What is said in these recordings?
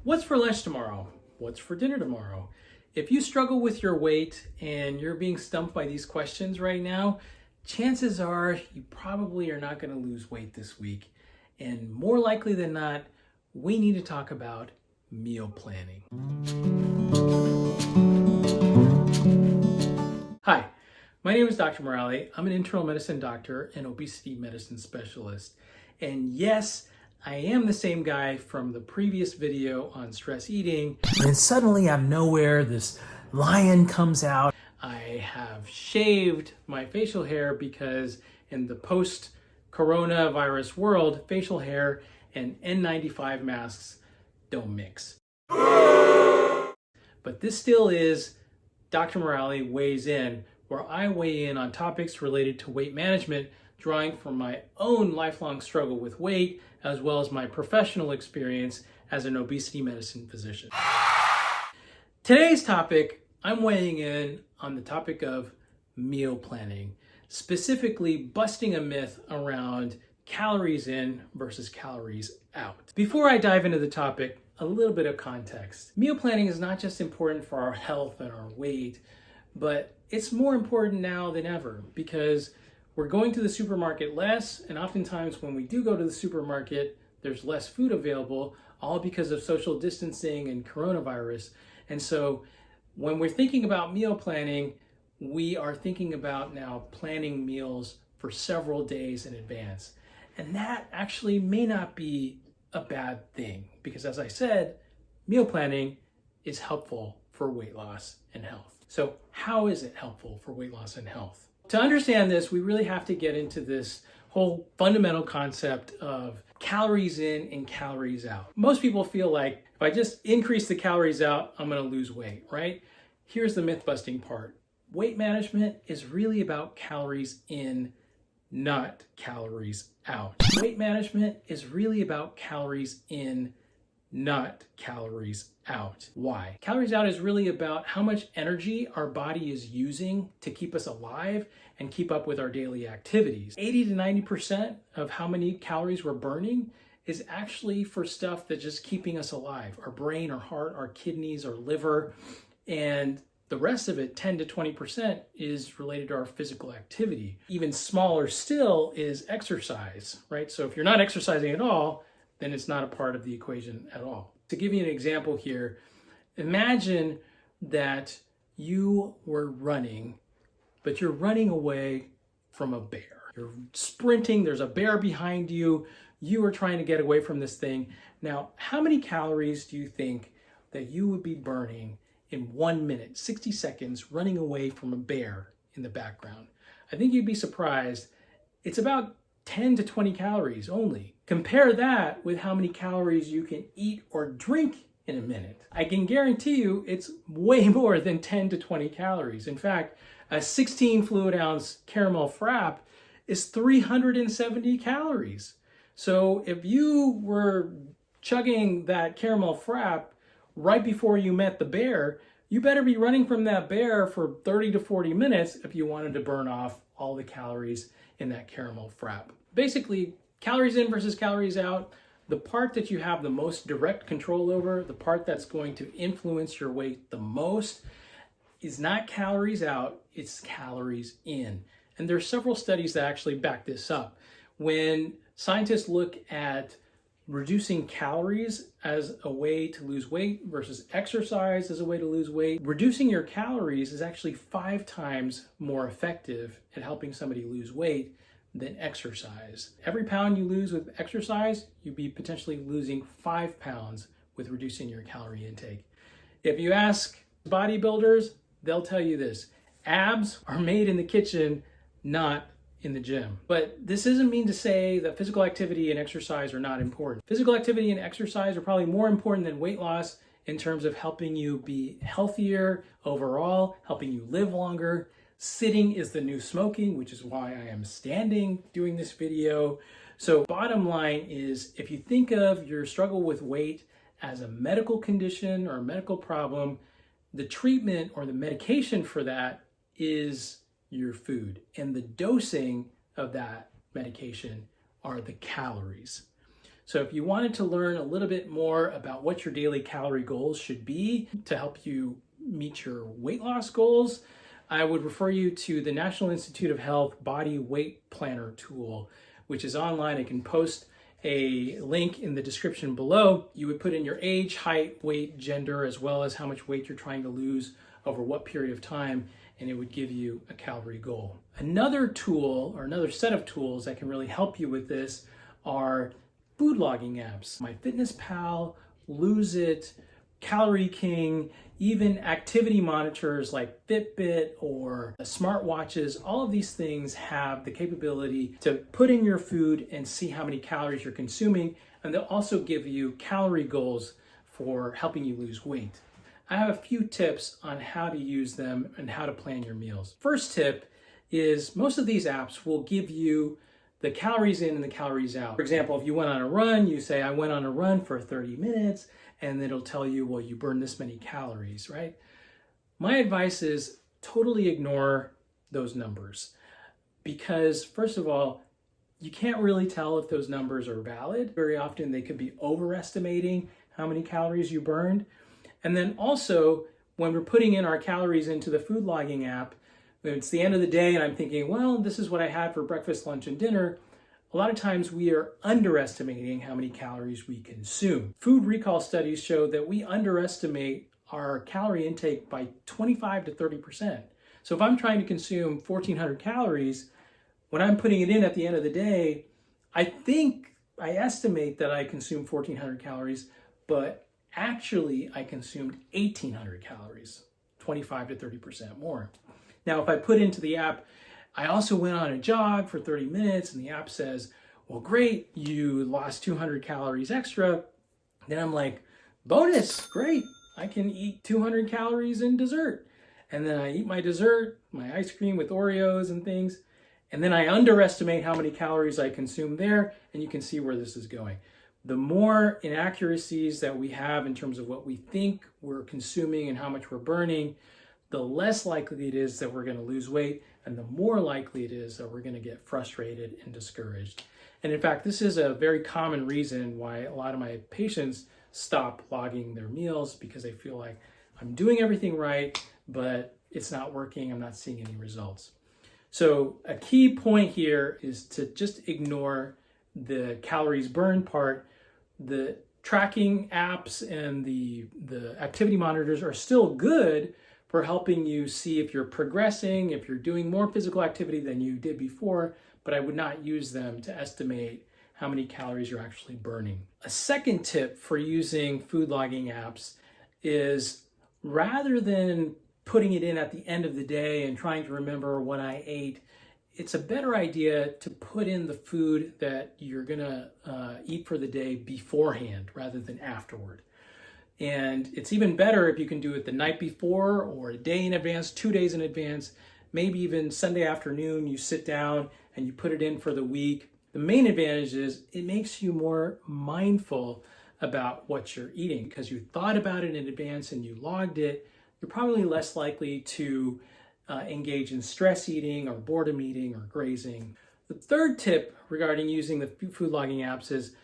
What's for lunch tomorrow? What's for dinner tomorrow? If you struggle with your weight and you're being stumped by these questions right now, chances are you probably are not going to lose weight this week. And more likely than not, we need to talk about meal planning. Hi, my name is Dr. Murali. I'm an internal medicine doctor and obesity medicine specialist. And yes, I am the same guy from the previous video on stress eating. And suddenly out of nowhere, this lion comes out. I have shaved my facial hair because in the post-coronavirus world, facial hair and N95 masks don't mix. But this still is Dr. Murali Weighs In, where I weigh in on topics related to weight management, drawing from my own lifelong struggle with weight, as well as my professional experience as an obesity medicine physician. Today's topic, I'm weighing in on the topic of meal planning, specifically busting a myth around calories in versus calories out. Before I dive into the topic, a little bit of context. Meal planning is not just important for our health and our weight, but it's more important now than ever because we're going to the supermarket less, and oftentimes when we do go to the supermarket, there's less food available, all because of social distancing and coronavirus. And so when we're thinking about meal planning, we are thinking about now planning meals for several days in advance. And that actually may not be a bad thing because, as I said, meal planning is helpful for weight loss and health. So how is it helpful for weight loss and health? To understand this, we really have to get into this whole fundamental concept of calories in and calories out. Most people feel like if I just increase the calories out, I'm going to lose weight, right? Here's the myth busting part. Weight management is really about calories in, not calories out. Weight management is really about calories in, not calories out. Why? Calories out is really about how much energy our body is using to keep us alive and keep up with our daily activities. 80 to 90% of how many calories we're burning is actually for stuff that's just keeping us alive. Our brain, our heart, our kidneys, our liver, and the rest of it, 10 to 20%, is related to our physical activity. Even smaller still is exercise, right? So if you're not exercising at all, then it's not a part of the equation at all. To give you an example here, imagine that you were running, but you're running away from a bear. You're sprinting, there's a bear behind you, you are trying to get away from this thing. Now, how many calories do you think that you would be burning in 1 minute, 60 seconds, running away from a bear in the background? I think you'd be surprised. It's about 10 to 20 calories only. Compare that with how many calories you can eat or drink in a minute. I can guarantee you it's way more than 10 to 20 calories. In fact, a 16 fluid ounce caramel frappe is 370 calories. So if you were chugging that caramel frappe right before you met the bear, you better be running from that bear for 30 to 40 minutes if you wanted to burn off all the calories in that caramel frappe. Basically, calories in versus calories out, the part that you have the most direct control over, the part that's going to influence your weight the most, is not calories out, it's calories in. And there are several studies that actually back this up. When scientists look at reducing calories as a way to lose weight versus exercise as a way to lose weight, reducing your calories is actually 5 times more effective at helping somebody lose weight than exercise. Every pound you lose with exercise, you'd be potentially losing 5 pounds with reducing your calorie intake. If you ask bodybuilders, they'll tell you this: abs are made in the kitchen, not in the gym. But this doesn't mean to say that physical activity and exercise are not important. Physical activity and exercise are probably more important than weight loss in terms of helping you be healthier overall, helping you live longer. Sitting is the new smoking, which is why I am standing doing this video. So bottom line is, if you think of your struggle with weight as a medical condition or a medical problem, the treatment or the medication for that is your food. And the dosing of that medication are the calories. So if you wanted to learn a little bit more about what your daily calorie goals should be to help you meet your weight loss goals, I would refer you to the National Institute of Health Body Weight Planner tool, which is online. I can post a link in the description below. You would put in your age, height, weight, gender, as well as how much weight you're trying to lose over what period of time, and it would give you a calorie goal. Another tool, or another set of tools that can really help you with this, are food logging apps. MyFitnessPal, Lose It, Calorie King, even activity monitors like Fitbit or smartwatches. All of these things have the capability to put in your food and see how many calories you're consuming, and they'll also give you calorie goals for helping you lose weight. I have a few tips on how to use them and how to plan your meals. First tip is most of these apps will give you the calories in and the calories out. For example, if you went on a run, you say, I went on a run for 30 minutes, and it'll tell you, well, you burned this many calories, right? My advice is totally ignore those numbers because, first of all, you can't really tell if those numbers are valid. Very often they could be overestimating how many calories you burned. And then also, when we're putting in our calories into the food logging app, it's the end of the day and I'm thinking, well, this is what I had for breakfast, lunch, and dinner. A lot of times we are underestimating how many calories we consume. Food recall studies show that we underestimate our calorie intake by 25 to 30%. So if I'm trying to consume 1,400 calories, when I'm putting it in at the end of the day, I estimate that I consume 1,400 calories, but actually I consumed 1,800 calories, 25 to 30% more. Now, if I put into the app, I also went on a jog for 30 minutes and the app says, well, great, you lost 200 calories extra. Then I'm like, bonus, great. I can eat 200 calories in dessert. And then I eat my dessert, my ice cream with Oreos and things. And then I underestimate how many calories I consume there. And you can see where this is going. The more inaccuracies that we have in terms of what we think we're consuming and how much we're burning, the less likely it is that we're going to lose weight, and the more likely it is that we're going to get frustrated and discouraged. And in fact, this is a very common reason why a lot of my patients stop logging their meals, because they feel like I'm doing everything right, but it's not working, I'm not seeing any results. So a key point here is to just ignore the calories burned part. The tracking apps and the activity monitors are still good for helping you see if you're progressing, if you're doing more physical activity than you did before, but I would not use them to estimate how many calories you're actually burning. A second tip for using food logging apps is, rather than putting it in at the end of the day and trying to remember what I ate, it's a better idea to put in the food that you're gonna eat for the day beforehand rather than afterward. And it's even better if you can do it the night before or a day in advance, 2 days in advance, maybe even Sunday afternoon, you sit down and you put it in for the week. The main advantage is it makes you more mindful about what you're eating because you thought about it in advance and you logged it. You're probably less likely to engage in stress eating or boredom eating or grazing. The third tip regarding using the food logging apps is,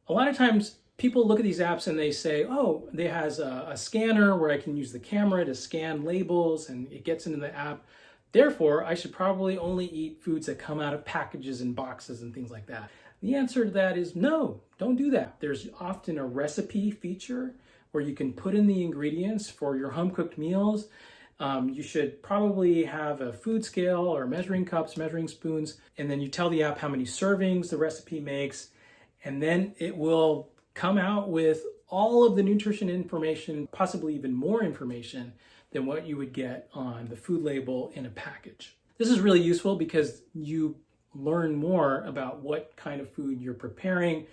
a lot of times people look at these apps and they say, oh, it has a scanner where I can use the camera to scan labels and it gets into the app. Therefore, I should probably only eat foods that come out of packages and boxes and things like that. The answer to that is no, don't do that. There's often a recipe feature where you can put in the ingredients for your home-cooked meals. You should probably have a food scale or measuring cups, measuring spoons, and then you tell the app how many servings the recipe makes, and then it will come out with all of the nutrition information, possibly even more information than what you would get on the food label in a package. This is really useful because you learn more about what kind of food you're preparing,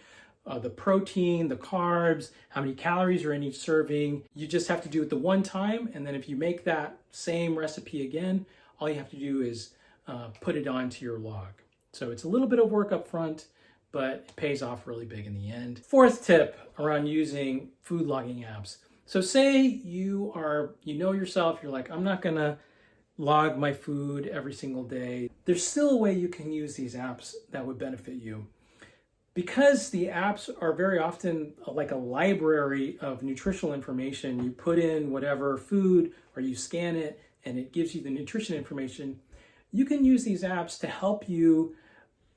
the protein, the carbs, how many calories are in each serving. You just have to do it the one time, and then if you make that same recipe again, all you have to do is put it onto your log. So it's a little bit of work up front, but it pays off really big in the end. Fourth tip around using food logging apps. So say you know yourself, you're like, I'm not gonna log my food every single day. There's still a way you can use these apps that would benefit you. Because the apps are very often like a library of nutritional information, you put in whatever food or you scan it and it gives you the nutrition information, you can use these apps to help you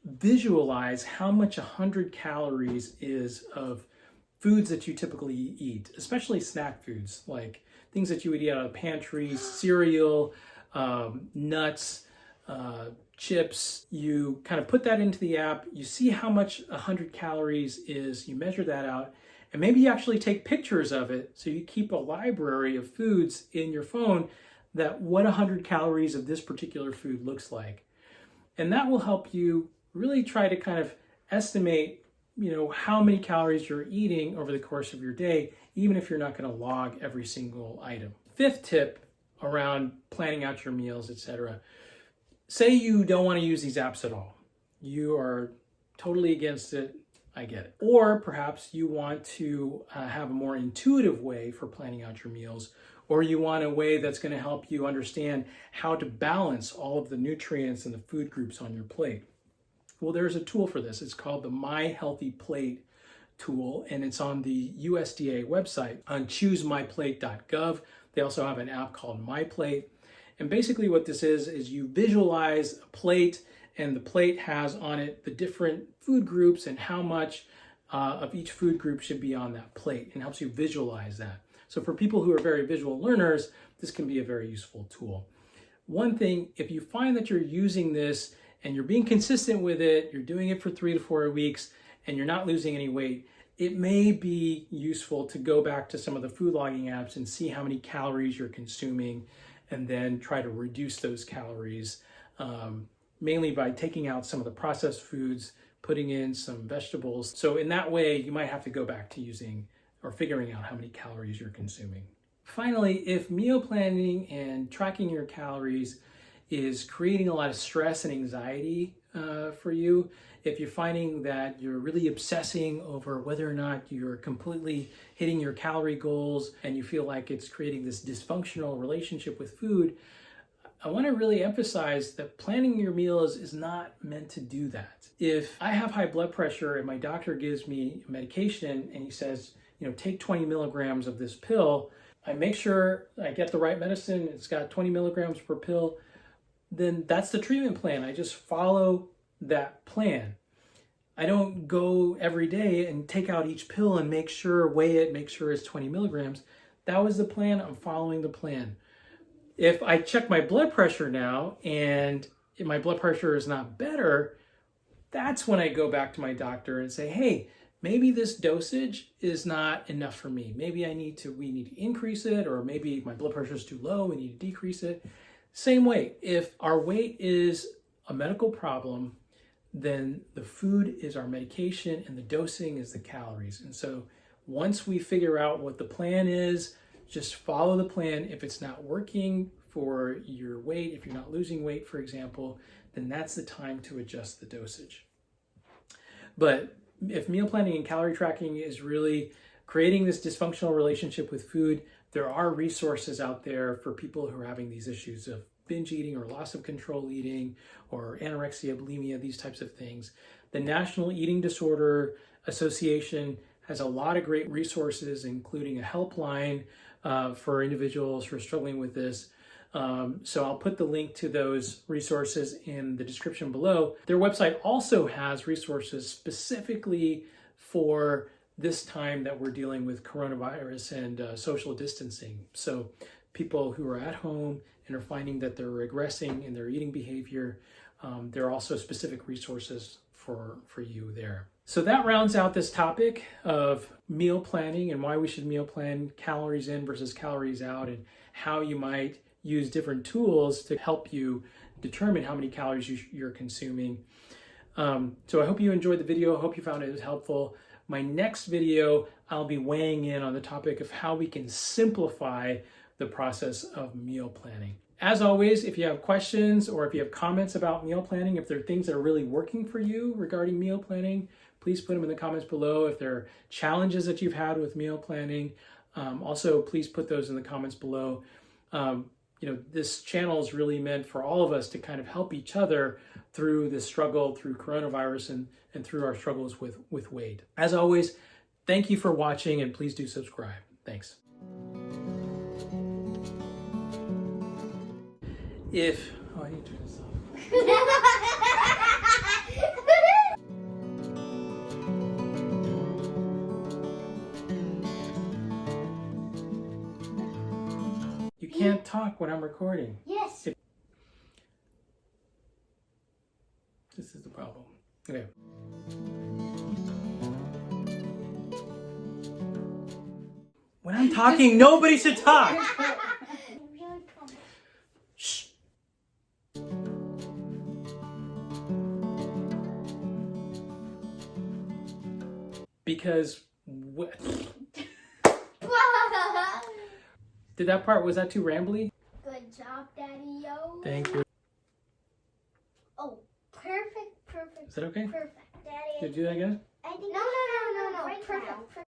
visualize how much 100 calories is of foods that you typically eat, especially snack foods, like things that you would eat out of the pantry, cereal, nuts, chips. You kind of put that into the app, you see how much 100 calories is, you measure that out, and maybe you actually take pictures of it, so you keep a library of foods in your phone that what 100 calories of this particular food looks like. And that will help you really try to kind of estimate, how many calories you're eating over the course of your day, even if you're not going to log every single item. Fifth tip around planning out your meals, etc. Say you don't want to use these apps at all. You are totally against it. I get it. Or perhaps you want to have a more intuitive way for planning out your meals, or you want a way that's going to help you understand how to balance all of the nutrients and the food groups on your plate. Well, there's a tool for this. It's called the My Healthy Plate tool, and it's on the USDA website on choosemyplate.gov. They also have an app called My Plate. And basically what this is you visualize a plate, and the plate has on it the different food groups and how much of each food group should be on that plate, and helps you visualize that. So for people who are very visual learners, this can be a very useful tool. One thing, if you find that you're using this and you're being consistent with it, you're doing it for 3 to 4 weeks, and you're not losing any weight, it may be useful to go back to some of the food logging apps and see how many calories you're consuming, and then try to reduce those calories, mainly by taking out some of the processed foods, putting in some vegetables. So in that way, you might have to go back to using or figuring out how many calories you're consuming. Finally, if meal planning and tracking your calories is creating a lot of stress and anxiety for you, if you're finding that you're really obsessing over whether or not you're completely hitting your calorie goals and you feel like it's creating this dysfunctional relationship with food, I want to really emphasize that planning your meals is not meant to do that. If I have high blood pressure and my doctor gives me medication and he says, take 20 milligrams of this pill, I make sure I get the right medicine, it's got 20 milligrams per pill, then that's the treatment plan. I just follow that plan. I don't go every day and take out each pill and weigh it, make sure it's 20 milligrams. That was the plan. I'm following the plan. If I check my blood pressure now and if my blood pressure is not better, that's when I go back to my doctor and say, hey, maybe this dosage is not enough for me. Maybe we need to increase it, or maybe my blood pressure is too low, we need to decrease it. Same way, if our weight is a medical problem, then the food is our medication and the dosing is the calories. And so once we figure out what the plan is, just follow the plan. If it's not working for your weight, if you're not losing weight, for example, then that's the time to adjust the dosage. But if meal planning and calorie tracking is really creating this dysfunctional relationship with food, there are resources out there for people who are having these issues of binge eating or loss of control eating or anorexia, bulimia, these types of things. The National Eating Disorder Association has a lot of great resources, including a helpline for individuals who are struggling with this. So I'll put the link to those resources in the description below. Their website also has resources specifically for this time that we're dealing with coronavirus and social distancing. So people who are at home and are finding that they're regressing in their eating behavior, there are also specific resources for you there. So that rounds out this topic of meal planning and why we should meal plan, calories in versus calories out, and how you might use different tools to help you determine how many calories you're consuming. So I hope you enjoyed the video. I hope you found it helpful. My next video, I'll be weighing in on the topic of how we can simplify the process of meal planning. As always, if you have questions or if you have comments about meal planning, if there are things that are really working for you regarding meal planning, please put them in the comments below. If there are challenges that you've had with meal planning, also please put those in the comments below. this channel is really meant for all of us to kind of help each other through this struggle, through coronavirus and through our struggles with weight. As always, thank you for watching, and please do subscribe. Thanks. I need to turn this off. You can't talk when I'm recording. Yes. This is the problem. Okay. When I'm talking, nobody should talk. Shh. Because did that part, was that too rambly? Good job, Daddy-o. Thank you. Oh, perfect. Is that okay? Perfect. Daddy. Did you do that again? I think no. Perfect.